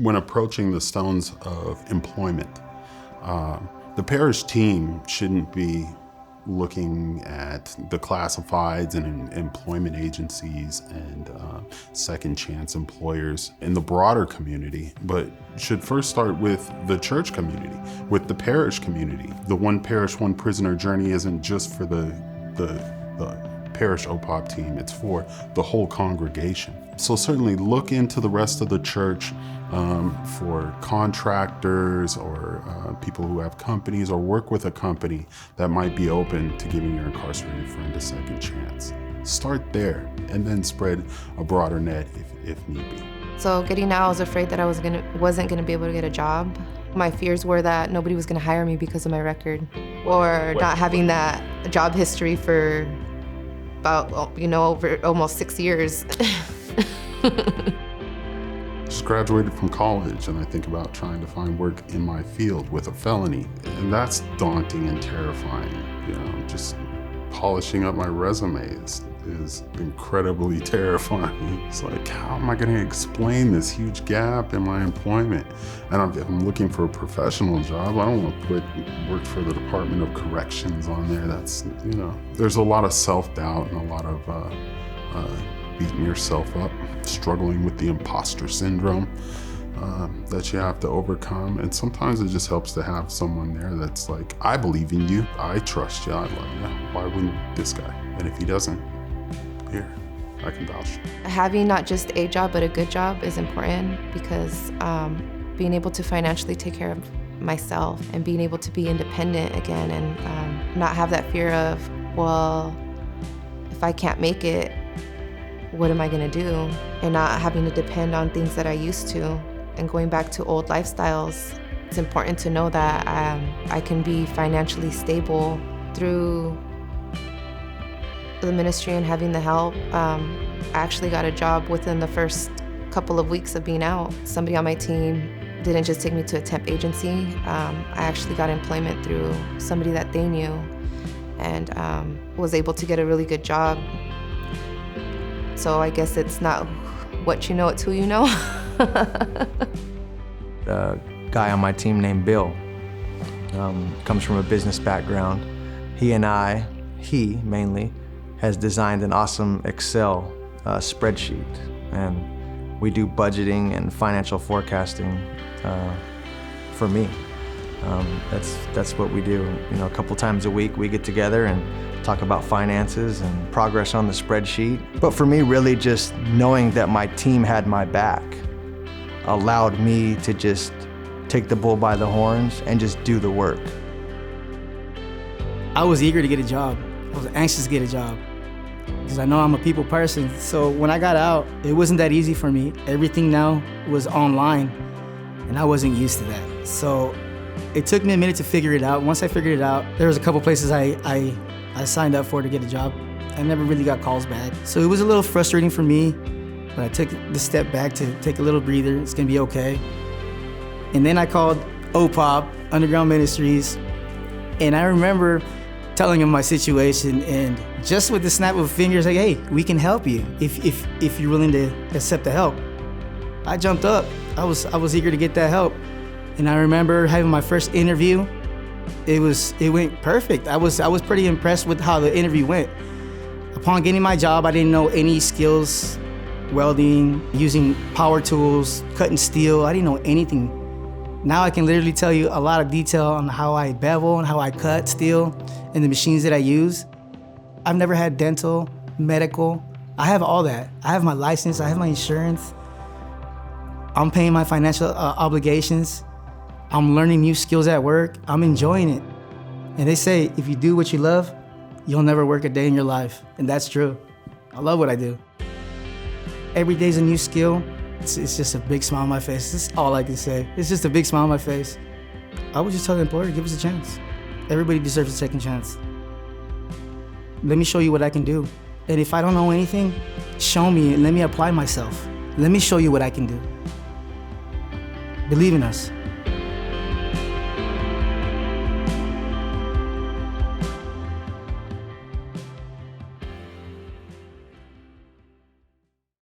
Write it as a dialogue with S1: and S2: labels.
S1: when approaching the stones of employment, the parish team shouldn't be looking at the classifieds and employment agencies and second chance employers in the broader community, but should first start with the church community, with the parish community. The One Parish, One Prisoner journey isn't just for the parish OPOP team, it's for the whole congregation. So certainly look into the rest of the church for contractors or people who have companies, or work with a company that might be open to giving your incarcerated friend a second chance. Start there and then spread a broader net if need be.
S2: So getting out, I was afraid that I wasn't gonna be able to get a job. My fears were that nobody was gonna hire me because of my record, or not having that job history for about, over almost 6 years.
S1: Just graduated from college, and I think about trying to find work in my field with a felony, and that's daunting and terrifying. Just polishing up my resume is incredibly terrifying. It's like, how am I going to explain this huge gap in my employment? And if I'm looking for a professional job, I don't want to put work for the Department of Corrections on there. That's, there's a lot of self-doubt and a lot of beating yourself up, struggling with the imposter syndrome that you have to overcome. And sometimes it just helps to have someone there that's like, I believe in you, I trust you, I love you. Why wouldn't this guy? And if he doesn't, here, I can vouch.
S2: Having not just a job, but a good job is important, because being able to financially take care of myself and being able to be independent again, and not have that fear of, well, if I can't make it, what am I gonna do? And not having to depend on things that I used to, and going back to old lifestyles. It's important to know that I can be financially stable through the ministry and having the help. I actually got a job within the first couple of weeks of being out. Somebody on my team didn't just take me to a temp agency. I actually got employment through somebody that they knew, and was able to get a really good job. So I guess it's not what you know, it's who you know.
S3: A guy on my team named Bill comes from a business background. He mainly, has designed an awesome Excel spreadsheet, and we do budgeting and financial forecasting for me. That's what we do. A couple times a week we get together and talk about finances and progress on the spreadsheet. But for me, really just knowing that my team had my back allowed me to just take the bull by the horns and just do the work.
S4: I was eager to get a job. I was anxious to get a job because I know I'm a people person. So when I got out, it wasn't that easy for me. Everything now was online, and I wasn't used to that. So it took me a minute to figure it out. Once I figured it out, there was a couple places I signed up for to get a job. I never really got calls back. So it was a little frustrating for me, but I took the step back to take a little breather. It's gonna be okay. And then I called OPOP, Underground Ministries, and I remember telling them my situation, and just with the snap of fingers, like, hey, we can help you if you're willing to accept the help. I jumped up. I was eager to get that help. And I remember having my first interview. It went perfect. I was pretty impressed with how the interview went. Upon getting my job, I didn't know any skills, welding, using power tools, cutting steel. I didn't know anything. Now I can literally tell you a lot of detail on how I bevel and how I cut steel and the machines that I use. I've never had dental, medical. I have all that. I have my license, I have my insurance. I'm paying my financial obligations. I'm learning new skills at work. I'm enjoying it. And they say, if you do what you love, you'll never work a day in your life. And that's true. I love what I do. Every day's a new skill. It's just a big smile on my face. That's all I can say. It's just a big smile on my face. I would just tell the employer, give us a chance. Everybody deserves a second chance. Let me show you what I can do. And if I don't know anything, show me and let me apply myself. Let me show you what I can do. Believe in us.